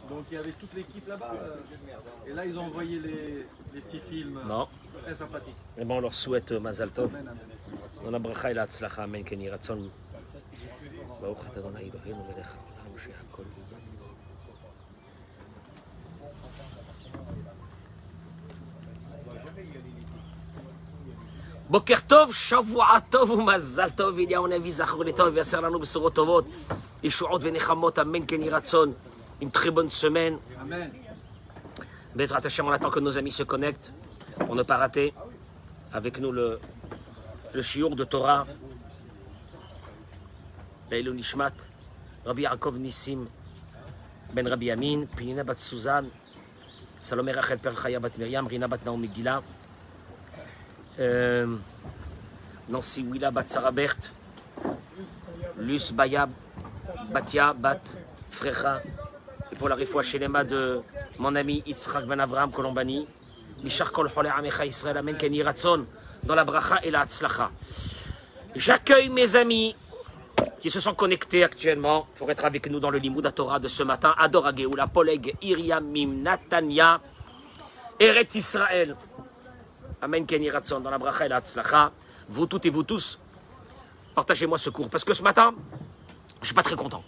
Donc il y avait toute l'équipe là-bas. Et là, ils ont envoyé les petits films Non. très sympathiques. Et bon, on leur souhaite Mazal Tov. Amen, amen. On a bracha et la tzlacha, amen, ken yiratzon. Baruch atah Adonai Eloheinu melech haolam shehakol biyado. בוקר טוב, שבוע טוב ומזל טוב, אליהו הנביא זכור לטוב ויעשה לנו בשורות טובות, ישועות ונחמות, אמן כן יהי רצון, une très bonne semaine. Amen. Bezrat Hashem, on attend que nos amis se connectent pour ne pas rater avec nous le shiur de Torah. Leilou Nishmat, Rabbi Yaakov Nissim, Ben Rabbi Amin, Pinina bat Suzanne, Salomé Rachel Per Chaya bat Miriam, Rina bat Naomi Gila, Nancy Willa bat Sarah Berthe, Luce Baya Batia bat Frecha, et pour la refoua Shelema de mon ami Yitzhak Ben Avraham Colombani, Mishar Kol Cholei Amecha Israël, Amen Ken Yhi Ratzon, dans la bracha et la hatzlacha. J'accueille mes amis qui se sont connectés actuellement pour être avec nous dans le Limoud HaTorah de ce matin. Adora Geoula, Poleg, Iriamim, Natania, Eret Israël. Amen Ken Yhi Ratzon, dans la bracha et la hatzlacha. Vous toutes et vous tous, partagez-moi ce cours. Parce que ce matin, je ne suis pas très content.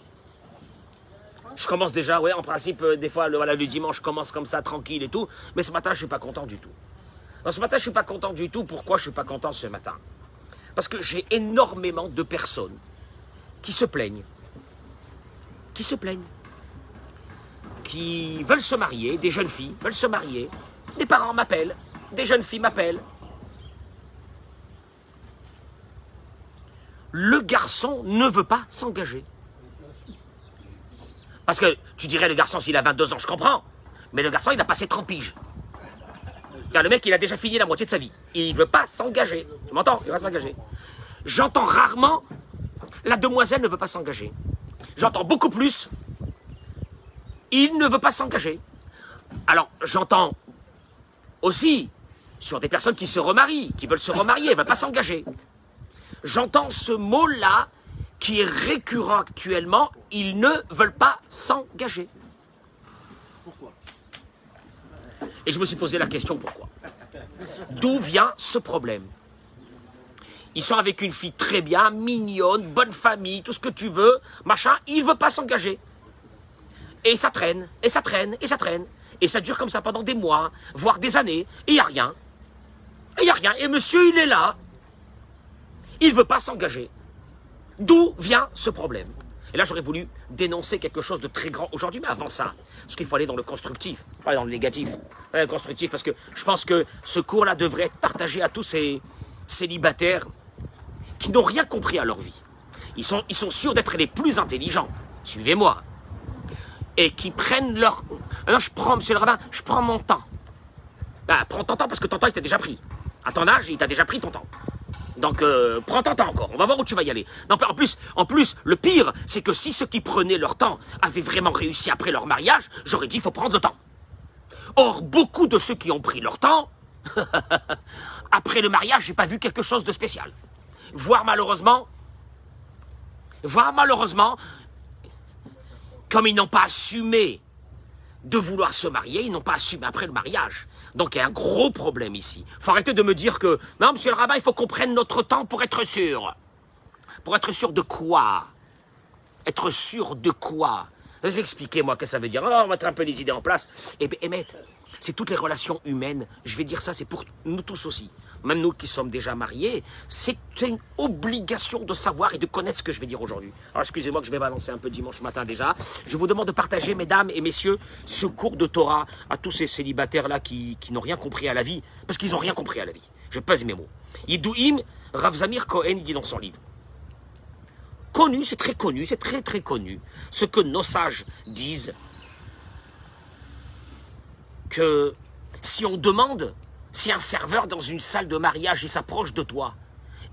Je commence déjà, ouais, en principe, des fois, le dimanche, je commence comme ça, tranquille et tout. Mais ce matin, je ne suis pas content du tout. Alors, ce matin, je ne suis pas content du tout. Pourquoi je ne suis pas content ce matin? Parce que j'ai énormément de personnes qui se plaignent. Qui veulent se marier, des jeunes filles veulent se marier. Des parents m'appellent, des jeunes filles m'appellent. Le garçon ne veut pas s'engager. Parce que tu dirais, le garçon, s'il a 22 ans, je comprends. Mais le garçon, il a passé 30 piges. Car le mec, il a déjà fini la moitié de sa vie. Il ne veut pas s'engager. Tu m'entends? Il va s'engager. J'entends rarement, la demoiselle ne veut pas s'engager. J'entends beaucoup plus, il ne veut pas s'engager. Alors, j'entends aussi sur des personnes qui se remarient, qui veulent se remarier, elles ne veulent pas s'engager. J'entends ce mot-là qui est récurrent actuellement, ils ne veulent pas s'engager. Pourquoi? Et je me suis posé la question, pourquoi? D'où vient ce problème? Ils sont avec une fille très bien, mignonne, bonne famille, tout ce que tu veux, machin, il ne veut pas s'engager. Et ça traîne, et ça traîne, et ça traîne. Et ça dure comme ça pendant des mois, voire des années, et il n'y a rien. Et il n'y a rien. Et monsieur, il est là. Il ne veut pas s'engager. D'où vient ce problème? Et là, j'aurais voulu dénoncer quelque chose de très grand aujourd'hui, mais avant ça, parce qu'il faut aller dans le constructif, pas aller dans le négatif. Le constructif, parce que je pense que ce cours-là devrait être partagé à tous ces célibataires qui n'ont rien compris à leur vie. Ils sont sûrs d'être les plus intelligents. Suivez-moi. Et qui prennent leur... Alors, monsieur le rabbin, je prends mon temps. Ben, prends ton temps, parce que ton temps, il t'a déjà pris. À ton âge, il t'a déjà pris ton temps. Donc, prends ton temps encore. On va voir où tu vas y aller. Non, en plus, le pire, c'est que si ceux qui prenaient leur temps avaient vraiment réussi après leur mariage, j'aurais dit, il faut prendre le temps. Or, beaucoup de ceux qui ont pris leur temps, après le mariage, j'ai pas vu quelque chose de spécial. Voire malheureusement, comme ils n'ont pas assumé de vouloir se marier, ils n'ont pas assumé après le mariage. Donc il y a un gros problème ici. Il faut arrêter de me dire que, non, monsieur le rabbin, il faut qu'on prenne notre temps pour être sûr. Pour être sûr de quoi? Être sûr de quoi? Je vais expliquer, moi, qu'est-ce que ça veut dire. Alors, on va mettre un peu les idées en place. Et mettre, c'est toutes les relations humaines. Je vais dire ça, c'est pour nous tous aussi. Même nous qui sommes déjà mariés, c'est une obligation de savoir et de connaître ce que je vais dire aujourd'hui. Alors, excusez-moi que je vais balancer un peu dimanche matin déjà. Je vous demande de partager, mesdames et messieurs, ce cours de Torah à tous ces célibataires-là qui n'ont rien compris à la vie. Parce qu'ils n'ont rien compris à la vie. Je pèse mes mots. Yidouim, Rav Zamir Cohen, il dit dans son livre. Connu, c'est très connu, c'est très très connu, ce que nos sages disent, que si on demande, si un serveur dans une salle de mariage, il s'approche de toi,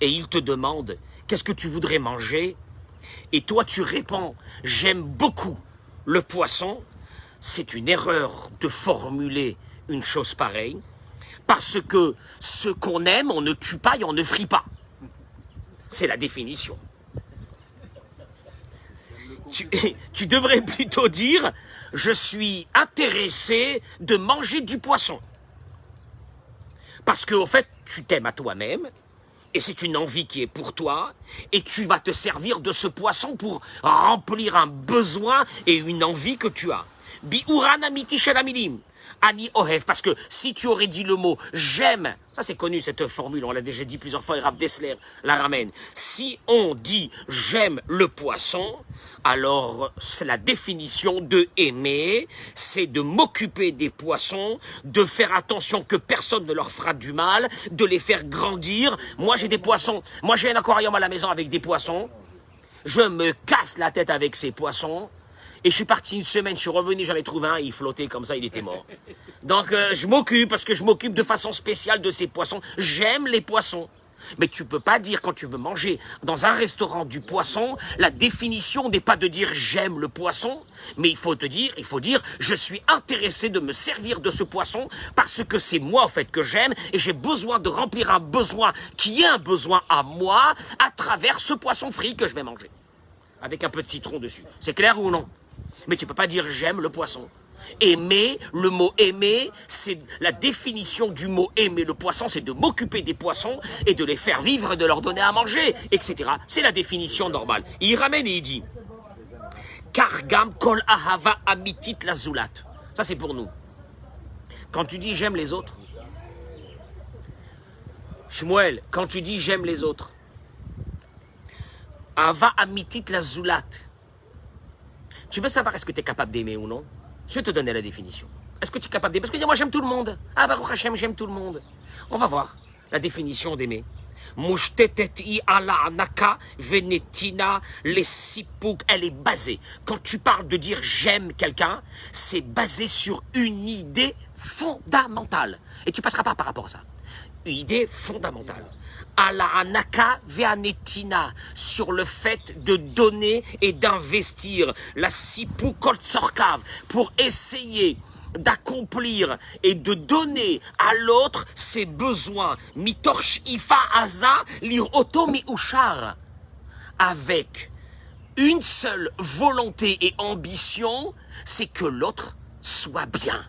et il te demande, qu'est-ce que tu voudrais manger? Et toi tu réponds, j'aime beaucoup le poisson, c'est une erreur de formuler une chose pareille, parce que ce qu'on aime, on ne tue pas et on ne frit pas. C'est la définition. tu devrais plutôt dire, je suis intéressé de manger du poisson. Parce qu'au fait, tu t'aimes à toi-même, et c'est une envie qui est pour toi, et tu vas te servir de ce poisson pour remplir un besoin et une envie que tu as. Bi'uran amiti shel hamilim. Ani ohev, parce que si tu aurais dit le mot j'aime, ça c'est connu cette formule, on l'a déjà dit plusieurs fois et Rav Dessler la ramène. Si on dit j'aime le poisson, alors c'est la définition de aimer, c'est de m'occuper des poissons, de faire attention que personne ne leur fera du mal, de les faire grandir. Moi j'ai des poissons, moi j'ai un aquarium à la maison avec des poissons, je me casse la tête avec ces poissons. Et je suis parti une semaine, je suis revenu, j'en ai trouvé un, il flottait comme ça, il était mort. Donc je m'occupe, parce que je m'occupe de façon spéciale de ces poissons. J'aime les poissons. Mais tu peux pas dire, quand tu veux manger dans un restaurant du poisson, la définition n'est pas de dire j'aime le poisson, mais il faut dire je suis intéressé de me servir de ce poisson parce que c'est moi en fait que j'aime et j'ai besoin de remplir un besoin qui est un besoin à moi à travers ce poisson frit que je vais manger. Avec un peu de citron dessus. C'est clair ou non? Mais tu peux pas dire j'aime le poisson. Aimer, le mot aimer, c'est la définition du mot aimer le poisson, c'est de m'occuper des poissons et de les faire vivre et de leur donner à manger, etc. C'est la définition normale. Il ramène et il dit Kargam kol ahava amitit la zulat. Ça c'est pour nous. Quand tu dis j'aime les autres, Shmuel, quand tu dis j'aime les autres, Ava amitit la zulat. Tu veux savoir est-ce que tu es capable d'aimer ou non? Je vais te donner la définition. Est-ce que tu es capable d'aimer? Parce que moi j'aime tout le monde. Ah Baruch Hashem, j'aime tout le monde. On va voir la définition d'aimer. Mushteteti ala anaka venetina les sipouk. Elle est basée. Quand tu parles de dire j'aime quelqu'un, c'est basé sur une idée fondamentale. Et tu passeras pas par rapport à ça. Une idée fondamentale. Ala anaka veanetina, sur le fait de donner et d'investir la sipu koltsorkav pour essayer d'accomplir et de donner à l'autre ses besoins. Mitorch ifa aza lir oto mi ushar, avec une seule volonté et ambition, c'est que l'autre soit bien.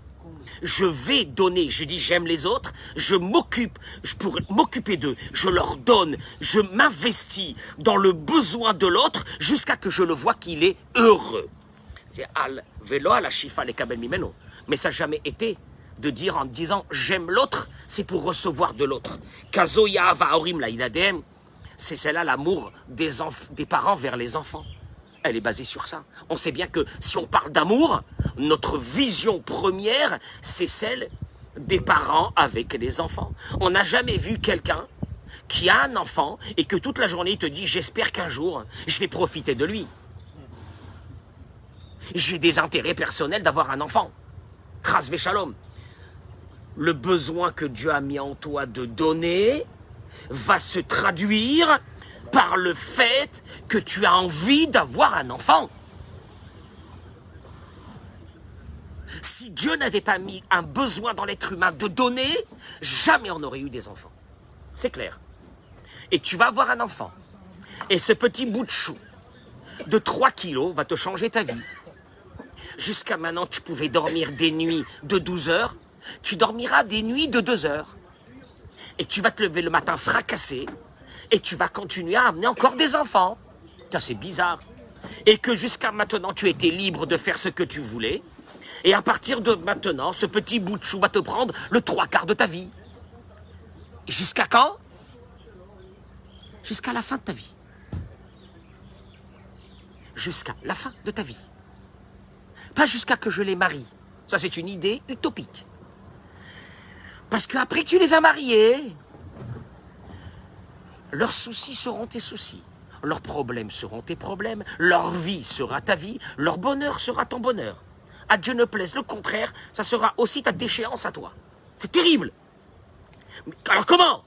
Je vais donner, je dis j'aime les autres, je m'occupe, pour m'occuper d'eux, je leur donne, je m'investis dans le besoin de l'autre jusqu'à que je le vois qu'il est heureux. Mais ça n'a jamais été de dire en disant j'aime l'autre, c'est pour recevoir de l'autre. C'est celle-là l'amour des parents vers les enfants. Elle est basée sur ça. On sait bien que si on parle d'amour, notre vision première, c'est celle des parents avec les enfants. On n'a jamais vu quelqu'un qui a un enfant et que toute la journée il te dit j'espère qu'un jour je vais profiter de lui. J'ai des intérêts personnels d'avoir un enfant. Chas v'shalom. Le besoin que Dieu a mis en toi de donner va se traduire par le fait que tu as envie d'avoir un enfant. Si Dieu n'avait pas mis un besoin dans l'être humain de donner, jamais on n'aurait eu des enfants. C'est clair. Et tu vas avoir un enfant. Et ce petit bout de chou de 3 kilos va te changer ta vie. Jusqu'à maintenant, tu pouvais dormir des nuits de 12 heures. Tu dormiras des nuits de 2 heures. Et tu vas te lever le matin fracassé. Et tu vas continuer à amener encore des enfants. C'est bizarre. Et que jusqu'à maintenant, tu étais libre de faire ce que tu voulais. Et à partir de maintenant, ce petit bout de chou va te prendre le 3/4 de ta vie. Jusqu'à quand? Jusqu'à la fin de ta vie. Jusqu'à la fin de ta vie. Pas jusqu'à que je les marie. Ça, c'est une idée utopique. Parce qu'après que tu les as mariés, leurs soucis seront tes soucis. Leurs problèmes seront tes problèmes. Leur vie sera ta vie. Leur bonheur sera ton bonheur. À Dieu ne plaise le contraire, ça sera aussi ta déchéance à toi. C'est terrible. Alors comment?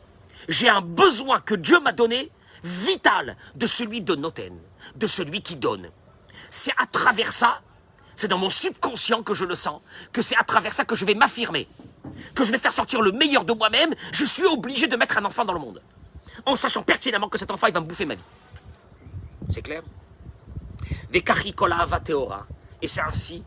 J'ai un besoin que Dieu m'a donné, vital, de celui de Noten, de celui qui donne. C'est à travers ça, c'est dans mon subconscient que je le sens, que c'est à travers ça que je vais m'affirmer, que je vais faire sortir le meilleur de moi-même. Je suis obligé de mettre un enfant dans le monde, en sachant pertinemment que cet enfant, il va me bouffer ma vie. C'est clair? Vekachi kol ahava teora. Et c'est ainsi,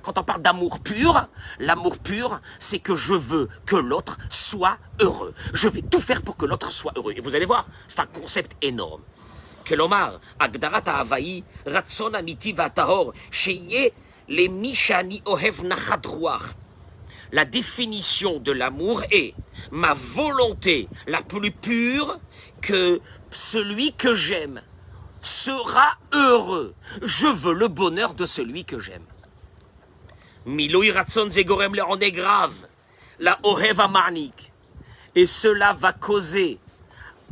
quand on parle d'amour pur, l'amour pur, c'est que je veux que l'autre soit heureux. Je vais tout faire pour que l'autre soit heureux. Et vous allez voir, c'est un concept énorme. Kelomar, agdarat ahavaï, ratson amiti vatahor, sheye lemi shani ohev nachat ruach. La définition de l'amour est ma volonté la plus pure que celui que j'aime sera heureux. Je veux le bonheur de celui que j'aime. Miloi ratson zegorem le on est grave. La ohev amarnik. Et cela va causer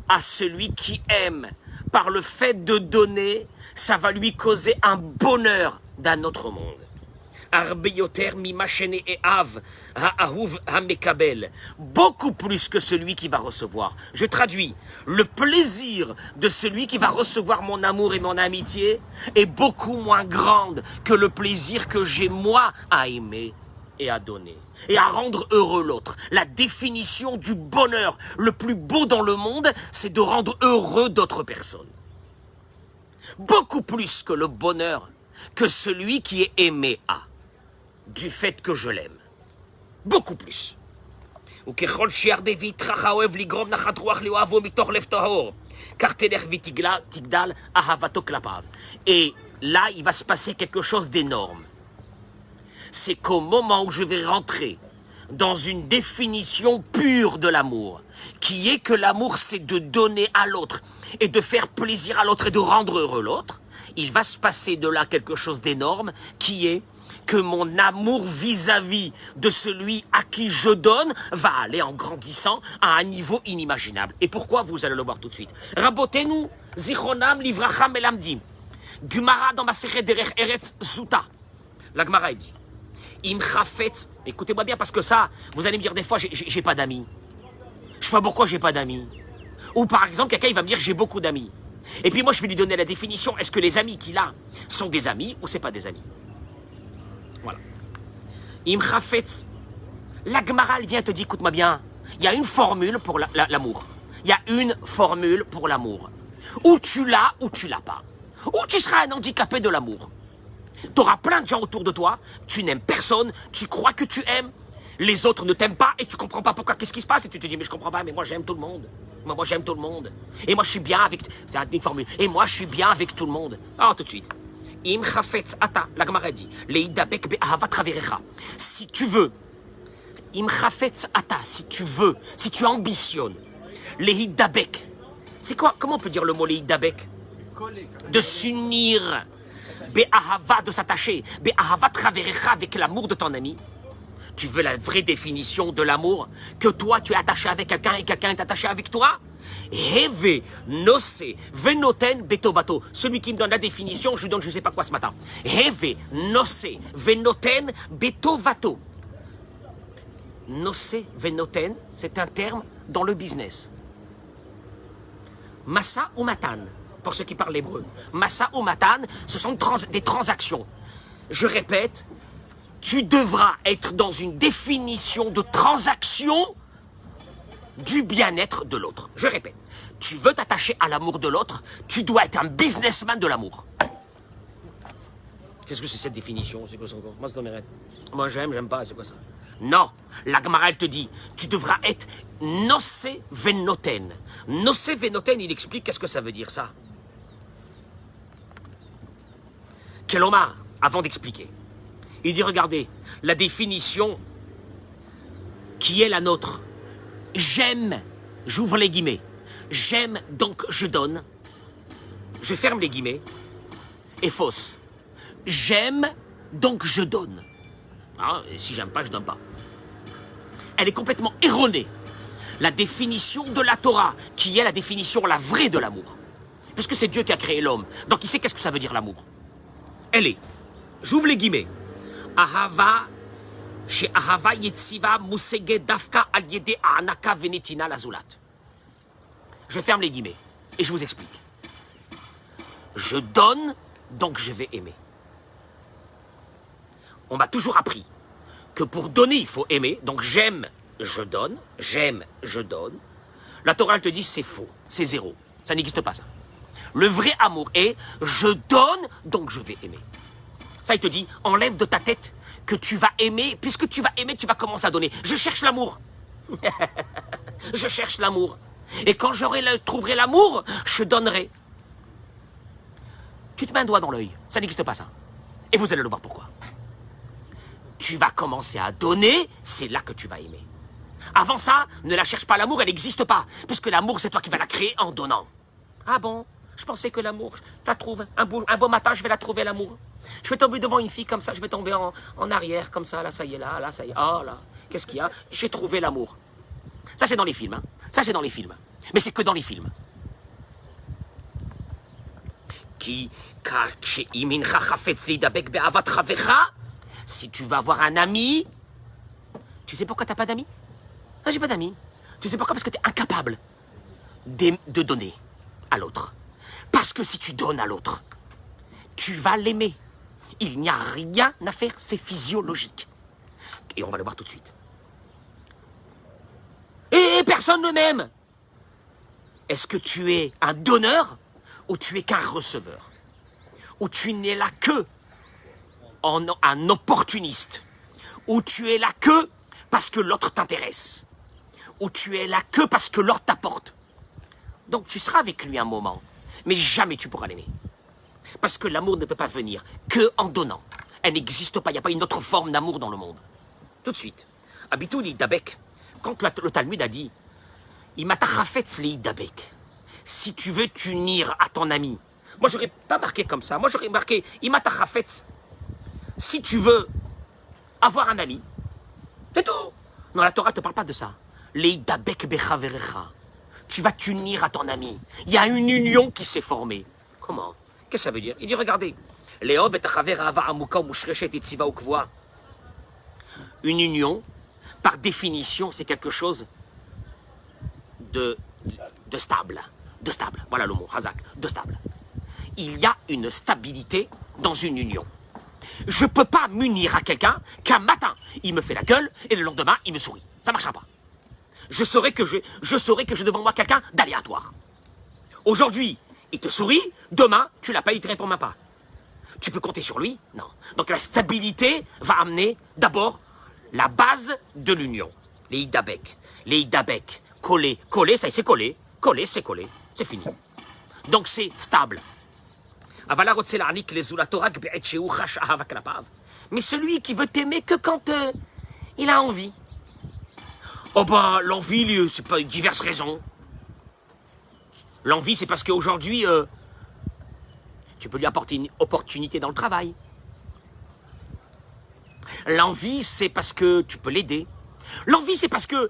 à celui qui aime, par le fait de donner, ça va lui causer un bonheur d'un autre monde. Beaucoup plus que celui qui va recevoir. Je traduis, le plaisir de celui qui va recevoir mon amour et mon amitié est beaucoup moins grande que le plaisir que j'ai moi à aimer et à donner et à rendre heureux l'autre. La définition du bonheur le plus beau dans le monde, c'est de rendre heureux d'autres personnes. Beaucoup plus que le bonheur que celui qui est aimé a. Du fait que je l'aime. Beaucoup plus. Et là, il va se passer quelque chose d'énorme. C'est qu'au moment où je vais rentrer dans une définition pure de l'amour, qui est que l'amour, c'est de donner à l'autre et de faire plaisir à l'autre et de rendre heureux l'autre, il va se passer de là quelque chose d'énorme qui est que mon amour vis-à-vis de celui à qui je donne va aller en grandissant à un niveau inimaginable. Et pourquoi? Vous allez le voir tout de suite. Rabotenu, zichronam, livracham elamdim. Gemara dans ma Masechet Derech Eretz Zuta. La Gemara dit, Im chafetz, écoutez-moi bien parce que ça, vous allez me dire des fois, j'ai pas d'amis. Je sais pas pourquoi j'ai pas d'amis. Ou par exemple, quelqu'un il va me dire j'ai beaucoup d'amis. Et puis moi je vais lui donner la définition, est-ce que les amis qu'il a sont des amis ou c'est pas des amis? Voilà. Im chafetz. La Gemara, elle vient te dire, écoute-moi bien, il y a une formule pour l'amour. Il y a une formule pour l'amour. Ou tu l'as ou tu l'as pas. Ou tu seras un handicapé de l'amour. Tu auras plein de gens autour de toi, tu n'aimes personne, tu crois que tu aimes, les autres ne t'aiment pas et tu comprends pas pourquoi, qu'est-ce qui se passe et tu te dis mais je comprends pas, mais moi j'aime tout le monde. Moi j'aime tout le monde. Et moi je suis bien avec... C'est une formule. Et moi je suis bien avec tout le monde. Alors tout de suite. Im chafetz ata, la Gemara dit, leidabek be'ahavat chaverecha. Si tu veux, im chafetz ata, si tu veux, si tu ambitionnes, leidabek. C'est quoi? Comment on peut dire le mot leidabek? De s'unir. Be'ahava, de s'attacher. Be'ahavat chaverecha, avec l'amour de ton ami. Tu veux la vraie définition de l'amour? Que toi, tu es attaché avec quelqu'un et quelqu'un est attaché avec toi? Heve, nose, venoten, betovato. Celui qui me donne la définition, je lui donne je ne sais pas quoi ce matin. Heve, nose, venoten, betovato. Nose, venoten, c'est un terme dans le business. Massa ou matan, pour ceux qui parlent l'hébreu. Massa ou matan, ce sont des transactions. Je répète, tu devras être dans une définition de transaction du bien-être de l'autre. Je répète, tu veux t'attacher à l'amour de l'autre, tu dois être un businessman de l'amour. Qu'est-ce que c'est cette définition? C'est quoi ça encore? Moi j'aime pas, c'est quoi ça? Non, la Gemara elle te dit, tu devras être noce venoten. Noce venoten, il explique qu'est-ce que ça veut dire ça. Kelomar, avant d'expliquer, il dit regardez, la définition qui est la nôtre. J'aime, j'ouvre les guillemets, j'aime donc je donne, je ferme les guillemets, et fausse. J'aime donc je donne. Ah, et si j'aime pas, je donne pas. Elle est complètement erronée. La définition de la Torah, qui est la définition, la vraie de l'amour. Puisque c'est Dieu qui a créé l'homme. Donc il sait qu'est-ce que ça veut dire l'amour. Elle est, j'ouvre les guillemets, Ahava, chez Ahava Yetziva Musege Dafka Al Yede Anaka Venetina Lazulat. Je ferme les guillemets et je vous explique. Je donne, donc je vais aimer. On m'a toujours appris que pour donner, il faut aimer. Donc j'aime, je donne. La Torah elle te dit c'est faux, c'est zéro. Ça n'existe pas ça. Le vrai amour est je donne, donc je vais aimer. Ça, il te dit, enlève de ta tête que tu vas aimer. Puisque tu vas aimer, tu vas commencer à donner. Je cherche l'amour. Je cherche l'amour. Et quand trouverai l'amour, je donnerai. Tu te mets un doigt dans l'œil. Ça n'existe pas, ça. Et vous allez le voir pourquoi. Tu vas commencer à donner, c'est là que tu vas aimer. Avant ça, ne la cherche pas, l'amour, elle n'existe pas. Puisque l'amour, c'est toi qui vas la créer en donnant. Ah bon? Je pensais que l'amour, je la trouve. Un beau matin, je vais la trouver, l'amour. Je vais tomber devant une fille comme ça, je vais tomber en arrière, comme ça, là, ça y est, là, ça y est. Oh là, qu'est-ce qu'il y a? J'ai trouvé l'amour. Ça, c'est dans les films. Hein. Ça, c'est dans les films. Mais c'est que dans les films. Si tu vas avoir un ami, tu sais pourquoi tu n'as pas d'amis? Ah, j'ai pas d'amis. Tu sais pourquoi? Parce que tu es incapable de donner à l'autre. Parce que si tu donnes à l'autre, tu vas l'aimer. Il n'y a rien à faire, c'est physiologique. Et on va le voir tout de suite. Et personne ne m'aime. Est-ce que tu es un donneur ou tu es qu'un receveur? Ou tu n'es là que un opportuniste? Ou tu es là que parce que l'autre t'intéresse? Ou tu es là que parce que l'autre t'apporte? Donc tu seras avec lui un moment, mais jamais tu pourras l'aimer. Parce que l'amour ne peut pas venir que en donnant. Elle n'existe pas, il n'y a pas une autre forme d'amour dans le monde. Tout de suite. Abitou l'idabek, quand le Talmud a dit Imatachafetz l'idabek, si tu veux t'unir à ton ami. Moi, j'aurais pas marqué comme ça. Moi, j'aurais marqué Imatachafetz. Si tu veux avoir un ami, c'est tout. Non, la Torah ne te parle pas de ça. L'idabek bechaverecha. Tu vas t'unir à ton ami. Il y a une union qui s'est formée. Comment? Qu'est-ce que ça veut dire? Il dit, regardez. Une union, par définition, c'est quelque chose de stable. De stable. Voilà le mot, Hazak. De stable. Il y a une stabilité dans une union. Je ne peux pas m'unir à quelqu'un qu'un matin, il me fait la gueule et le lendemain, il me sourit. Ça ne marchera pas. Je saurai que j'ai devant moi quelqu'un d'aléatoire. Aujourd'hui, il te sourit, demain, tu l'as pas, il te répond même pas. Tu peux compter sur lui? Non. Donc la stabilité va amener d'abord la base de l'union. Les idabek. Les idabek. Coller. Coller, ça c'est collé. Coller, c'est collé. C'est fini. Donc c'est stable. Mais celui qui veut t'aimer que quand il a envie. Oh ben, l'envie, c'est pas diverses raisons. L'envie, c'est parce qu'aujourd'hui, tu peux lui apporter une opportunité dans le travail. L'envie, c'est parce que tu peux l'aider. L'envie, c'est parce que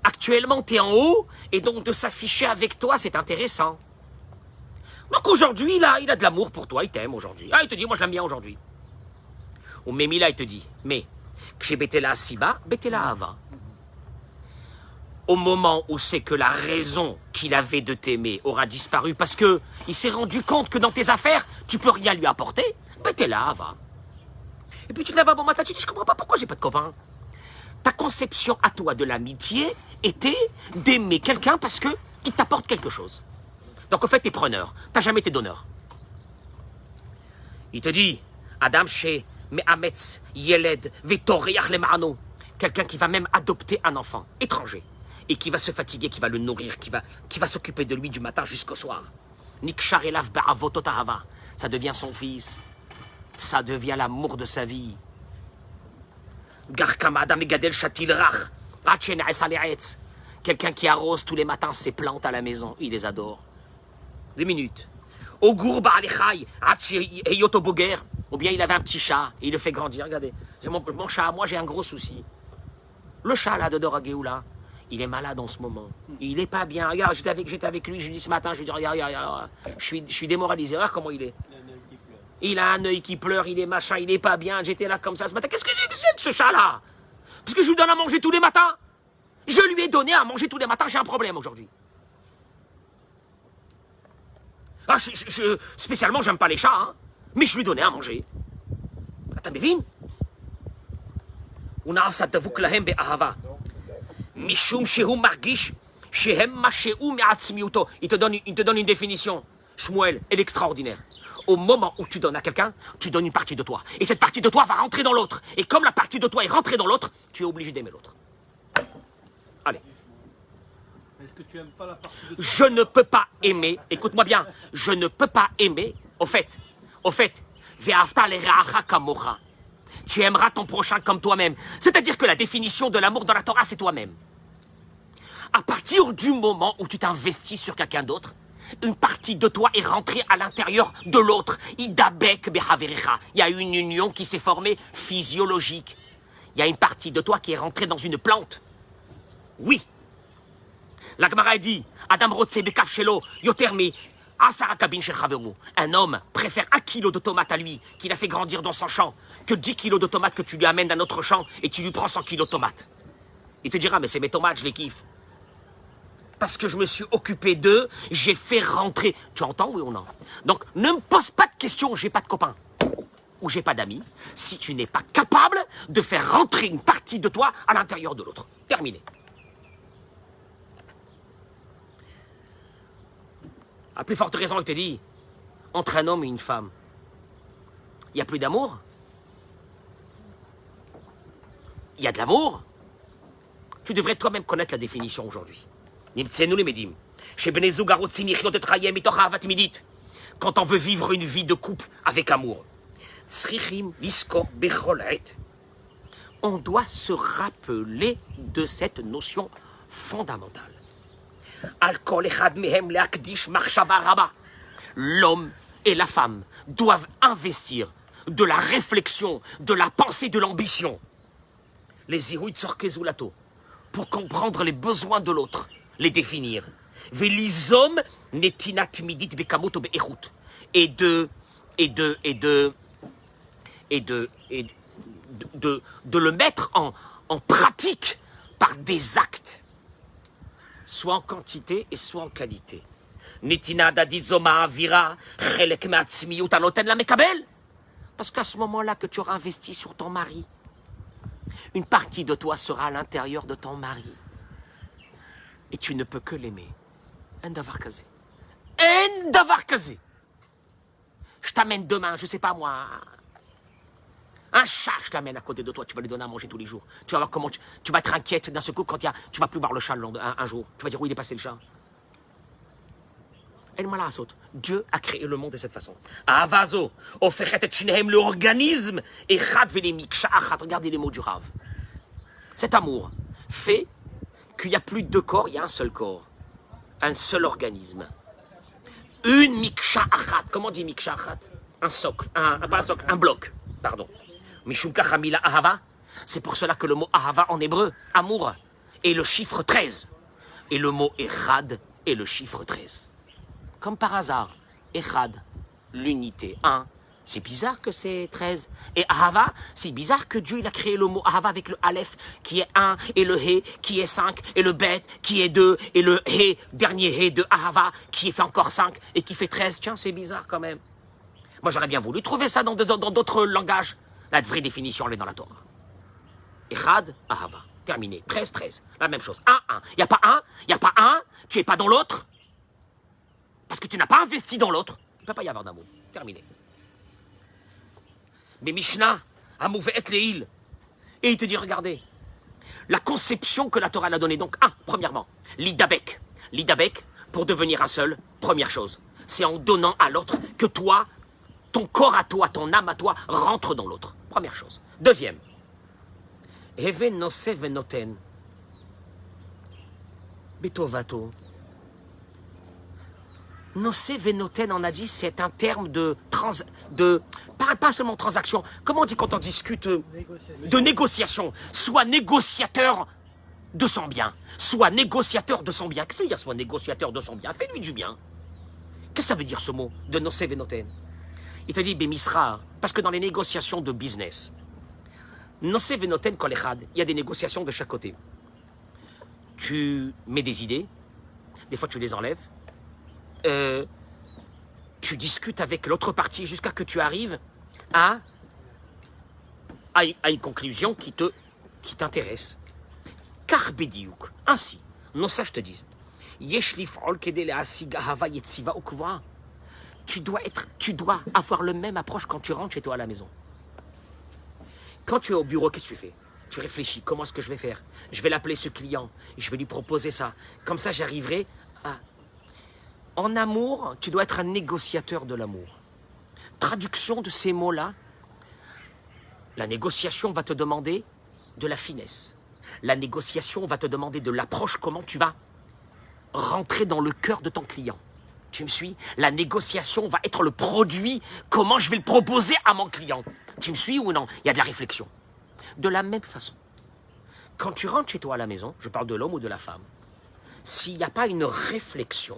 actuellement, tu es en haut, et donc de s'afficher avec toi, c'est intéressant. Donc aujourd'hui, là, il a de l'amour pour toi, il t'aime aujourd'hui. Ah, il te dit, moi je l'aime bien aujourd'hui. Ou Memila, il te dit, mais, Kshe Betela Siba, Betela Ava. Au moment où c'est que la raison qu'il avait de t'aimer aura disparu parce que il s'est rendu compte que dans tes affaires, tu peux rien lui apporter, ben t'es là, va. Et puis tu te lèves un bon matin, tu te dis, je comprends pas pourquoi j'ai pas de copain. Ta conception à toi de l'amitié était d'aimer quelqu'un parce que il t'apporte quelque chose. Donc au fait, t'es preneur, t'as jamais été donneur. Il te dit, Adam Shé, Me'ametz, Yeled, Vetoriach Lema'ano, quelqu'un qui va même adopter un enfant étranger. Et qui va se fatiguer, qui va le nourrir, qui va s'occuper de lui du matin jusqu'au soir. Nikshar elav ba'avot ahava. Ça devient son fils. Ça devient l'amour de sa vie. Garkam adam egadel shatil rach. Quelqu'un qui arrose tous les matins ses plantes à la maison. Il les adore. 2 minutes. Ogur ba'alechai. Heyoto boger. Ou bien il avait un petit chat. Et il le fait grandir. Regardez. Mon chat, moi j'ai un gros souci. Le chat là de Dora Geoula. Il est malade en ce moment. Il n'est pas bien. Regarde, j'étais avec lui, je lui dis ce matin, je lui dis, regarde, je suis démoralisé. Regarde comment il est. Il a un œil qui pleure, il est machin, il n'est pas bien. J'étais là comme ça ce matin. Qu'est-ce que j'ai de ce chat-là? Parce que je lui donne à manger tous les matins. Je lui ai donné à manger tous les matins, j'ai un problème aujourd'hui. Ah, spécialement, j'aime pas les chats, hein, mais je lui donnais à manger. Attends, mais Mishum shehu margish shehem mashehu me'atzmiuto. Il te donne une définition. Shmuel est l'extraordinaire. Au moment où tu donnes à quelqu'un, tu donnes une partie de toi. Et cette partie de toi va rentrer dans l'autre. Et comme la partie de toi est rentrée dans l'autre, tu es obligé d'aimer l'autre. Allez. Est-ce que tu aimes pas la partie de toi? Je ne peux pas aimer, écoute-moi bien, je ne peux pas aimer, au fait, ve'afta l'ereacha kamocha. Tu aimeras ton prochain comme toi-même. C'est-à-dire que la définition de l'amour dans la Torah, c'est toi-même. À partir du moment où tu t'investis sur quelqu'un d'autre, une partie de toi est rentrée à l'intérieur de l'autre. Idabek behaverecha. Il y a une union qui s'est formée physiologique. Il y a une partie de toi qui est rentrée dans une plante. Oui. La Gemara dit, Adam rotse bekaf shelo yotermi asara kabin shel chaveru. Un homme préfère 1 kilo de tomates à lui, qu'il a fait grandir dans son champ, que 10 kilos de tomates que tu lui amènes d'un autre champ et tu lui prends 100 kilos de tomates. Il te dira, mais c'est mes tomates, je les kiffe. Parce que je me suis occupé d'eux, j'ai fait rentrer. Tu entends, oui ou non? Donc, ne me pose pas de questions, j'ai pas de copains ou j'ai pas d'amis, si tu n'es pas capable de faire rentrer une partie de toi à l'intérieur de l'autre. Terminé. À plus forte raison, il te dit, entre un homme et une femme, il n'y a plus d'amour? Il y a de l'amour? Tu devrais toi-même connaître la définition aujourd'hui. Quand on veut vivre une vie de couple avec amour, on doit se rappeler de cette notion fondamentale. L'homme et la femme doivent investir de la réflexion, de la pensée, de l'ambition. Les iruit sorkezulato, pour comprendre les besoins de l'autre, les définir. Velizom netinat midit bekamot be'echut. Et de le mettre en pratique par des actes, soit en quantité et soit en qualité. Netina dadizoma vira chelek me'atzmiyut anoten la mekabel. Parce qu'à ce moment-là que tu auras investi sur ton mari, une partie de toi sera à l'intérieur de ton mari. Et tu ne peux que l'aimer. Un davar kazé. Un davar kazé. Je t'amène demain, je sais pas moi, un chat, je t'amène à côté de toi, tu vas lui donner à manger tous les jours. Tu vas voir comment tu vas être inquiète d'un seul coup quand tu vas plus voir le chat un jour. Tu vas dire où il est passé le chat. Dieu a créé le monde de cette façon. Avazo, l'organisme, et regardez les mots du Rav. Cet amour fait qu'il n'y a plus de 2 corps, il y a un seul corps. Un seul organisme. Une miksha achat. Comment on dit miksha achat? Un socle. Pas un socle, un bloc. Pardon. Mishum kachamila ahava. C'est pour cela que le mot ahava en hébreu, amour, est le chiffre 13. Et le mot echad est le chiffre 13. Comme par hasard, echad, l'unité, 1. C'est bizarre que c'est 13. Et ahava, c'est bizarre que Dieu il a créé le mot ahava avec le aleph qui est 1 et le he qui est 5 et le bet qui est 2 et le he, dernier he de ahava qui fait encore 5 et qui fait 13. Tiens, c'est bizarre quand même. Moi, j'aurais bien voulu trouver ça dans d'autres langages. La vraie définition, elle est dans la Torah. Echad, ahava. Terminé. 13, 13. La même chose. 1, 1. Il n'y a pas un, tu n'es pas dans l'autre. Parce que tu n'as pas investi dans l'autre. Il ne peut pas y avoir d'amour. Terminé. Mais Mishnah, Amouvet Leil. Et il te dit, regardez, la conception que la Torah l'a donnée. Donc, premièrement, l'idabek. L'idabek, pour devenir un seul, première chose, c'est en donnant à l'autre que toi, ton corps à toi, ton âme à toi, rentre dans l'autre. Première chose. Deuxième, Heve nose venoten. Betovato. Nose venoten, on a dit, c'est un terme pas seulement transaction. Comment on dit quand on discute de négociation? Sois négociateur de son bien. Sois négociateur de son bien. Qu'est-ce que ça veut dire, sois négociateur de son bien? Fais-lui du bien. Qu'est-ce que ça veut dire ce mot de nose venoten? Il te dit, bémisra, parce que dans les négociations de business, nose venoten kol echad, il y a des négociations de chaque côté. Tu mets des idées, des fois tu les enlèves, tu discutes avec l'autre partie jusqu'à que tu arrives à une conclusion qui t'intéresse. Car bediouk, ainsi, non ça je te dis, yesh lif'ol kedei le'asig ahava yetziva ukva. tu dois avoir le même approche quand tu rentres chez toi à la maison. Quand tu es au bureau, qu'est-ce que tu fais? Tu réfléchis, comment est-ce que je vais faire? Je vais l'appeler ce client, je vais lui proposer ça. Comme ça, j'arriverai à... En amour, tu dois être un négociateur de l'amour. Traduction de ces mots-là, la négociation va te demander de la finesse. La négociation va te demander de l'approche, comment tu vas rentrer dans le cœur de ton client. Tu me suis? La négociation va être le produit, comment je vais le proposer à mon client. Tu me suis ou non? Il y a de la réflexion. De la même façon, quand tu rentres chez toi à la maison, je parle de l'homme ou de la femme, s'il n'y a pas une réflexion,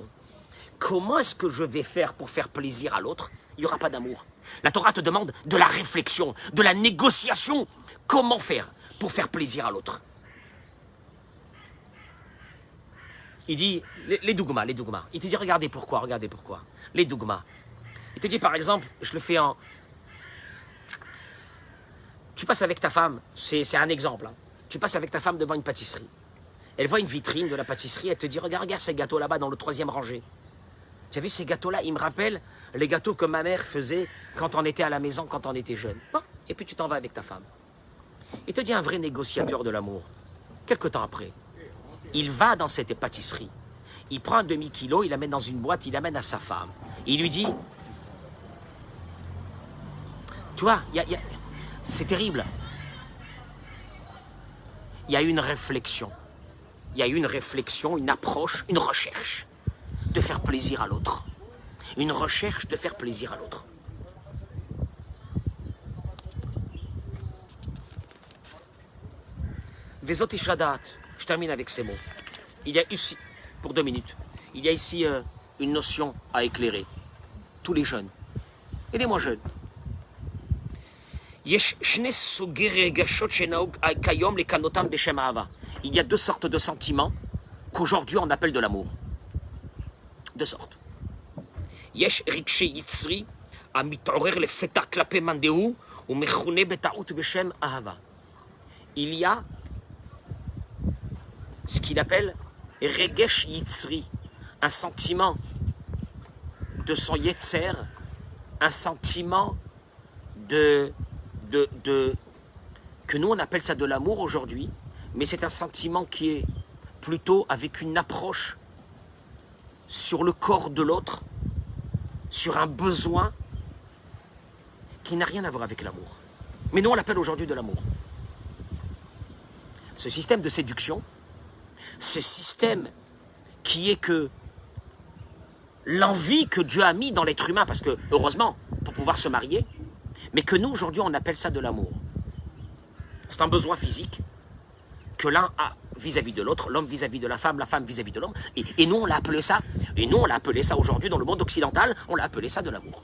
comment est-ce que je vais faire pour faire plaisir à l'autre? Il n'y aura pas d'amour. La Torah te demande de la réflexion, de la négociation. Comment faire pour faire plaisir à l'autre? Il dit, les dougmas. Il te dit, regardez pourquoi. Les dougmas. Il te dit, par exemple, je le fais en... Tu passes avec ta femme, c'est un exemple. Hein. Tu passes avec ta femme devant une pâtisserie. Elle voit une vitrine de la pâtisserie, elle te dit, regarde ces gâteaux là-bas dans le 3e rangée. Tu as vu ces gâteaux-là, ils me rappellent les gâteaux que ma mère faisait quand on était à la maison, quand on était jeune. Bon, et puis tu t'en vas avec ta femme. Il te dit un vrai négociateur de l'amour. Quelque temps après, il va dans cette pâtisserie. Il prend un demi-kilo, il l'amène dans une boîte, il l'amène à sa femme. Il lui dit, tu vois, c'est terrible. Il y a une réflexion. Il y a une réflexion, une approche, une recherche de faire plaisir à l'autre. Une recherche de faire plaisir à l'autre. Vezot Ishadat, je termine avec ces mots. Il y a ici, pour 2 minutes, il y a ici une notion à éclairer. Tous les jeunes, et les moins jeunes. Il y a 2 sortes de sentiments qu'aujourd'hui on appelle de l'amour. 2 sortes. Il y a ce qu'il appelle regesh yitzri, un sentiment de son yetzer, un sentiment que nous on appelle ça de l'amour aujourd'hui, mais c'est un sentiment qui est plutôt avec une approche sur le corps de l'autre, sur un besoin qui n'a rien à voir avec l'amour. Mais nous on l'appelle aujourd'hui de l'amour. Ce système de séduction, ce système qui est que l'envie que Dieu a mis dans l'être humain, parce que heureusement, pour pouvoir se marier, mais que nous aujourd'hui on appelle ça de l'amour. C'est un besoin physique que l'un a vis-à-vis de l'autre, l'homme vis-à-vis de la femme vis-à-vis de l'homme, et nous on l'a appelé ça, aujourd'hui dans le monde occidental, on l'a appelé ça de l'amour.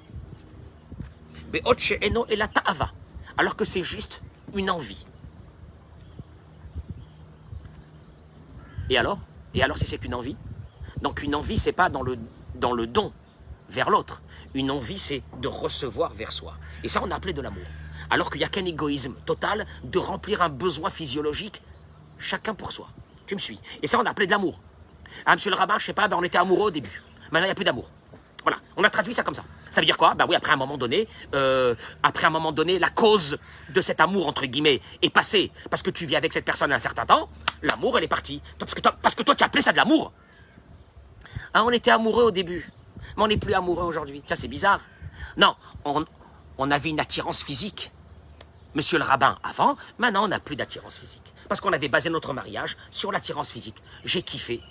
Alors que c'est juste une envie. Et alors si c'est une envie? Donc une envie, c'est pas dans le don vers l'autre. Une envie, c'est de recevoir vers soi. Et ça, on a appelé de l'amour. Alors qu'il n'y a qu'un égoïsme total de remplir un besoin physiologique, chacun pour soi. Tu me suis? Et ça, on a appelé de l'amour. Ah, monsieur le rabbin, je sais pas, on était amoureux au début. Maintenant, il n'y a plus d'amour. Voilà, on a traduit ça comme ça. Ça veut dire quoi? Oui, après un moment donné, la cause de cet amour, entre guillemets, est passée. Parce que tu vis avec cette personne un certain temps, l'amour, elle est partie. Parce que toi, tu as appelé ça de l'amour. Ah, on était amoureux au début, mais on n'est plus amoureux aujourd'hui. Tiens, c'est bizarre. Non, on avait une attirance physique. Monsieur le rabbin, avant, maintenant, on n'a plus d'attirance physique. Parce qu'on avait basé notre mariage sur l'attirance physique. J'ai kiffé.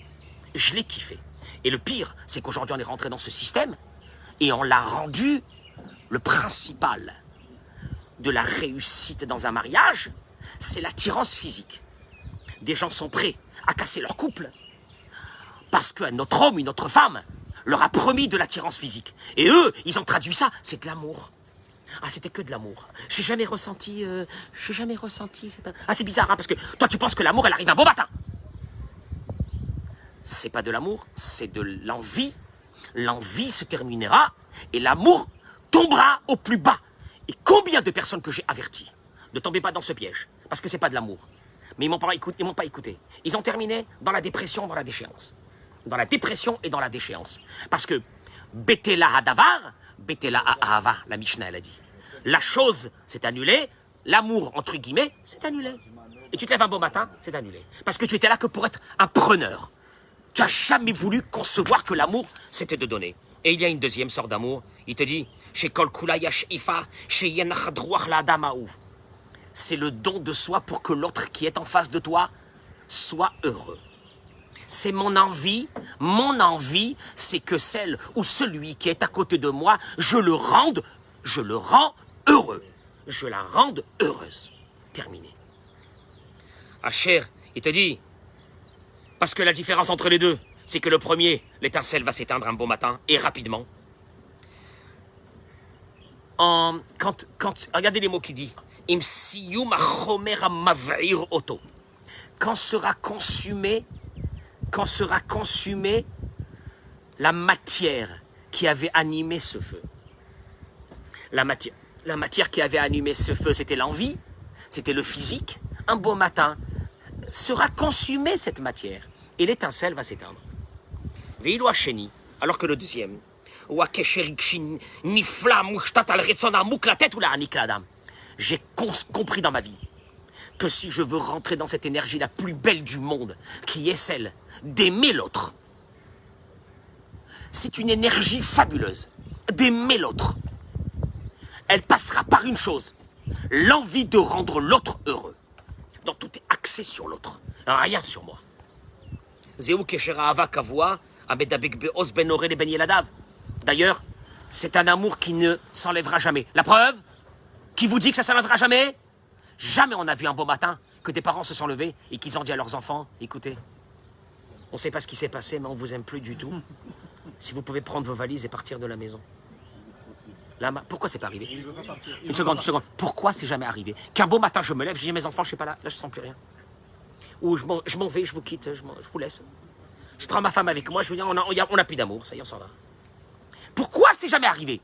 Je l'ai kiffé. Et le pire, c'est qu'aujourd'hui, on est rentré dans ce système et on l'a rendu le principal de la réussite dans un mariage, c'est l'attirance physique. Des gens sont prêts à casser leur couple parce que notre homme, une autre femme, leur a promis de l'attirance physique. Et eux, ils ont traduit ça, c'est de l'amour. Ah, c'était que de l'amour. J'ai jamais ressenti Ah, c'est bizarre, hein, parce que toi, tu penses que l'amour, elle arrive un bon matin. C'est pas de l'amour, c'est de l'envie. L'envie se terminera et l'amour tombera au plus bas. Et combien de personnes que j'ai averties, ne tombez pas dans ce piège, parce que c'est pas de l'amour. Mais ils m'ont pas écouté. Ils ont terminé dans la dépression, dans la déchéance. Dans la dépression et dans la déchéance. Parce que Betela Hadavar, Betela Ahava, la Mishnah, elle a dit. La chose, c'est annulé. L'amour, entre guillemets, c'est annulé. Et tu te lèves un beau matin, c'est annulé. Parce que tu étais là que pour être un preneur. Tu n'as jamais voulu concevoir que l'amour, c'était de donner. Et il y a une deuxième sorte d'amour. Il te dit, chez Kol Kula Yashifa, chez Yenachadrouach la Adamaou. C'est le don de soi pour que l'autre qui est en face de toi soit heureux. C'est mon envie, c'est que celle ou celui qui est à côté de moi, je le rends heureux. Je la rende heureuse. Terminé. Asher, il te dit, parce que la différence entre les deux, c'est que le premier, l'étincelle va s'éteindre un beau matin, et rapidement. Regardez les mots qu'il dit. Im siyum achomer mav'ir oto. Quand sera consumée la matière qui avait animé ce feu. La matière qui avait animé ce feu, c'était l'envie, c'était le physique. Un beau matin, sera consumée cette matière et l'étincelle va s'éteindre. Veilo Hacheni, alors que le deuxième, j'ai compris dans ma vie que si je veux rentrer dans cette énergie la plus belle du monde, qui est celle d'aimer l'autre, c'est une énergie fabuleuse, d'aimer l'autre. Elle passera par une chose, l'envie de rendre l'autre heureux. Donc tout est axé sur l'autre, rien sur moi. D'ailleurs, c'est un amour qui ne s'enlèvera jamais. La preuve, qui vous dit que ça ne s'enlèvera jamais? Jamais on a vu un beau matin que des parents se sont levés et qu'ils ont dit à leurs enfants, écoutez, on ne sait pas ce qui s'est passé, mais on ne vous aime plus du tout. Si vous pouvez prendre vos valises et partir de la maison. Là, pourquoi c'est pas arrivé? Une seconde. Pourquoi c'est jamais arrivé? Qu'un beau matin, je me lève, je dis à mes enfants, je ne suis pas là, je ne sens plus rien. Ou je m'en vais, je vous quitte, je vous laisse. Je prends ma femme avec moi, je vous dis, on n'a plus d'amour, ça y est, on s'en va. Pourquoi c'est jamais arrivé?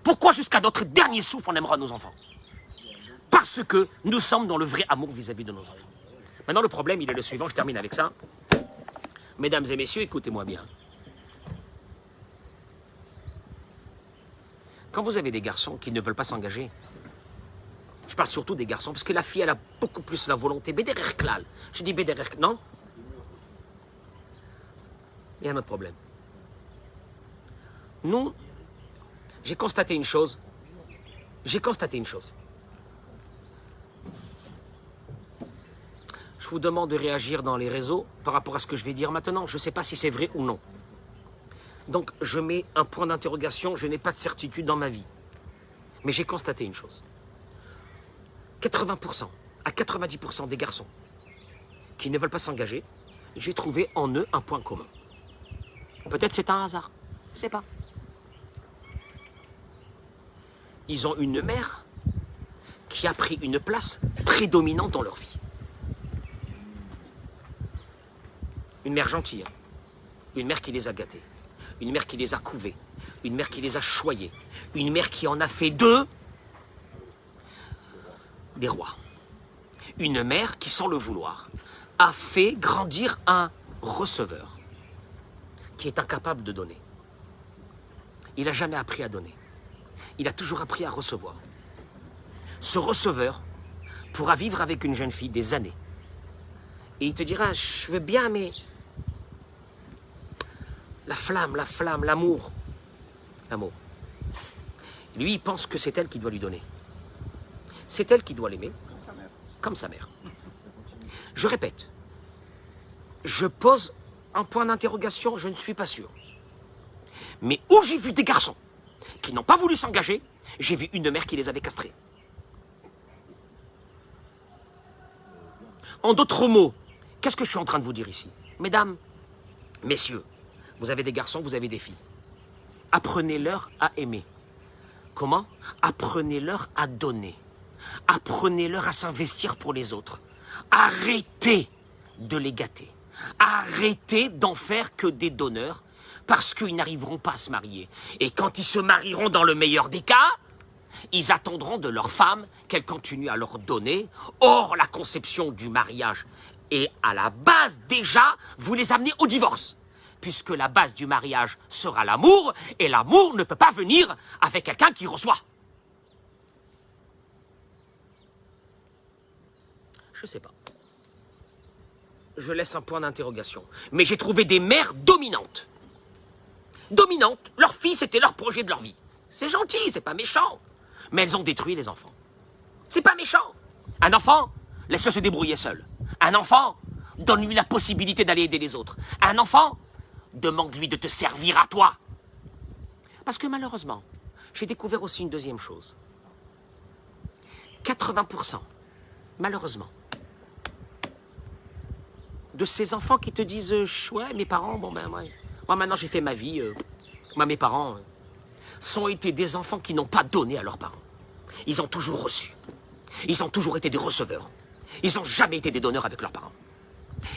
Pourquoi jusqu'à notre dernier souffle, on aimera nos enfants? Parce que nous sommes dans le vrai amour vis-à-vis de nos enfants. Maintenant, le problème, il est le suivant, je termine avec ça. Mesdames et messieurs, écoutez-moi bien. Quand vous avez des garçons qui ne veulent pas s'engager, je parle surtout des garçons, parce que la fille, elle a beaucoup plus la volonté. Bederer klal. Je dis bederer, non? Il y a un autre problème. Nous, j'ai constaté une chose. Je vous demande de réagir dans les réseaux par rapport à ce que je vais dire maintenant. Je ne sais pas si c'est vrai ou non. Donc, je mets un point d'interrogation. Je n'ai pas de certitude dans ma vie. Mais j'ai constaté une chose. 80% à 90% des garçons qui ne veulent pas s'engager, j'ai trouvé en eux un point commun. Peut-être c'est un hasard. Je ne sais pas. Ils ont une mère qui a pris une place prédominante dans leur vie. Une mère gentille, une mère qui les a gâtés, une mère qui les a couvés, une mère qui les a choyés, une mère qui en a fait d'eux des rois. Une mère qui, sans le vouloir, a fait grandir un receveur qui est incapable de donner. Il n'a jamais appris à donner. Il a toujours appris à recevoir. Ce receveur pourra vivre avec une jeune fille des années. Et il te dira, je veux bien, mais la flamme, l'amour. Lui, il pense que c'est elle qui doit lui donner. C'est elle qui doit l'aimer, comme sa mère. Je répète, je pose un point d'interrogation, je ne suis pas sûr. Mais où j'ai vu des garçons qui n'ont pas voulu s'engager, j'ai vu une mère qui les avait castrés. En d'autres mots, qu'est-ce que je suis en train de vous dire ici? Mesdames, messieurs, vous avez des garçons, vous avez des filles. Apprenez-leur à aimer. Comment? Apprenez-leur à donner. Apprenez-leur à s'investir pour les autres. Arrêtez de les gâter. Arrêtez d'en faire que des donneurs parce qu'ils n'arriveront pas à se marier. Et quand ils se marieront dans le meilleur des cas, ils attendront de leur femme qu'elle continue à leur donner. Or, la conception du mariage est à la base déjà, vous les amenez au divorce. puisque la base du mariage sera l'amour, et l'amour ne peut pas venir avec quelqu'un qui reçoit. Je sais pas. Je laisse un point d'interrogation. Mais j'ai trouvé des mères dominantes. Dominantes. Leur fille, c'était leur projet de leur vie. C'est gentil, c'est pas méchant. Mais elles ont détruit les enfants. C'est pas méchant. Un enfant, laisse-le se débrouiller seul. Un enfant, donne-lui la possibilité d'aller aider les autres. Un enfant, demande-lui de te servir à toi. Parce que malheureusement, j'ai découvert aussi une deuxième chose. 80%, malheureusement, de ces enfants qui te disent « Ouais, mes parents, bon ben, ouais. Moi maintenant j'ai fait ma vie, moi mes parents sont été des enfants qui n'ont pas donné à leurs parents. Ils ont toujours reçu. Ils ont toujours été des receveurs. Ils n'ont jamais été des donneurs avec leurs parents.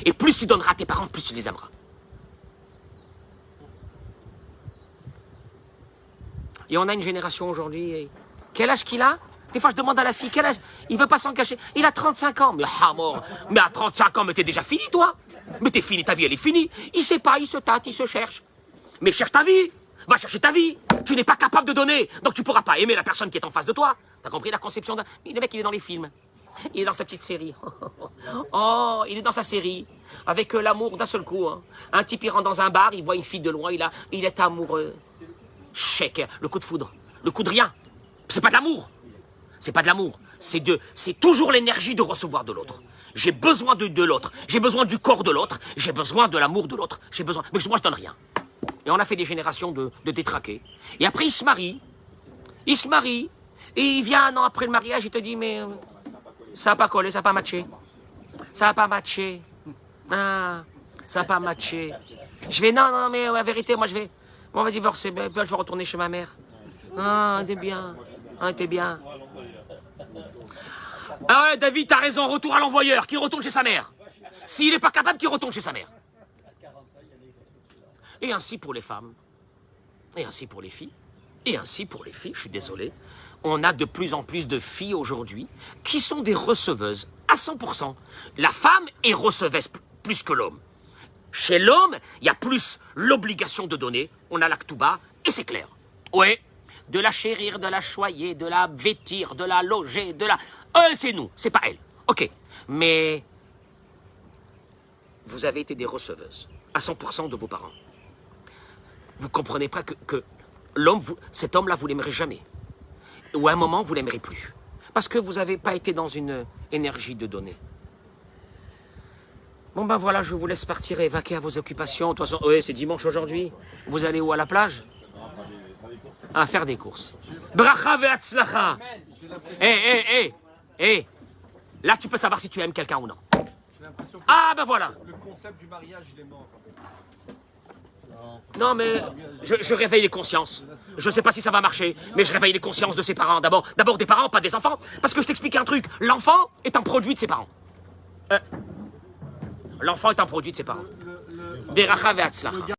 Et plus tu donneras à tes parents, plus tu les aimeras. Et on a une génération aujourd'hui. Quel âge qu'il a? Des fois, je demande à la fille, quel âge? Il veut pas s'en cacher. Il a 35 ans. Mais mort. Mais à 35 ans, mais t'es déjà fini, toi. Mais t'es fini, ta vie, elle est finie. Il sait pas, il se tâte, il se cherche. Mais cherche ta vie. Va chercher ta vie. Tu n'es pas capable de donner. Donc tu pourras pas aimer la personne qui est en face de toi. T'as compris la conception d'un... Le mec, il est dans les films. Il est dans sa petite série. Oh, il est dans sa série. Avec l'amour d'un seul coup. Hein. Un type, il rentre dans un bar, il voit une fille de loin, il est amoureux. Chèque, le coup de foudre. Le coup de rien. C'est pas de l'amour. C'est pas de l'amour. C'est toujours l'énergie de recevoir de l'autre. J'ai besoin de l'autre. J'ai besoin du corps de l'autre. J'ai besoin de l'amour de l'autre. J'ai besoin. Mais moi, je donne rien. Et on a fait des générations de détraqués. Et après, il se marie. Il se marie. Et il vient un an après le mariage, il te dit, mais ça n'a pas collé, ça n'a pas matché. Ça n'a pas matché. Ah, ça n'a pas matché. Je vais, non, mais la vérité, moi, je vais... On va divorcer, je vais retourner chez ma mère. Ah, t'es bien. Ah, t'es bien. Ah ouais, David, t'as raison, retour à l'envoyeur, qui retourne chez sa mère. S'il n'est pas capable, qu'il retourne chez sa mère. Et ainsi pour les femmes. Et ainsi pour les filles. Et ainsi pour les filles, je suis désolé. On a de plus en plus de filles aujourd'hui qui sont des receveuses à 100%. La femme est receveuse plus que l'homme. Chez l'homme, il y a plus l'obligation de donner. On a l'actuba et c'est clair. Ouais, de la chérir, de la choyer, de la vêtir, de la loger, de la... c'est nous, c'est pas elle. Ok, mais vous avez été des receveuses à 100% de vos parents. Vous comprenez pas que l'homme, cet homme-là, vous l'aimerez jamais. Ou à un moment, vous l'aimerez plus. Parce que vous n'avez pas été dans une énergie de donner. Bon ben voilà, je vous laisse partir et vaquer à vos occupations. De toute façon, oui, c'est dimanche aujourd'hui. Vous allez où, à la plage? À faire des courses. Bracha ve'atzlacha. Là, tu peux savoir si tu aimes quelqu'un ou non. Ah ben voilà. Le concept du mariage, il est mort. Non, mais je réveille les consciences. Je ne sais pas si ça va marcher, mais je réveille les consciences de ses parents. D'abord des parents, pas des enfants. Parce que je t'explique un truc. L'enfant est un produit de ses parents. L'enfant est un produit de ses parents. Beracha ve'atzlacha.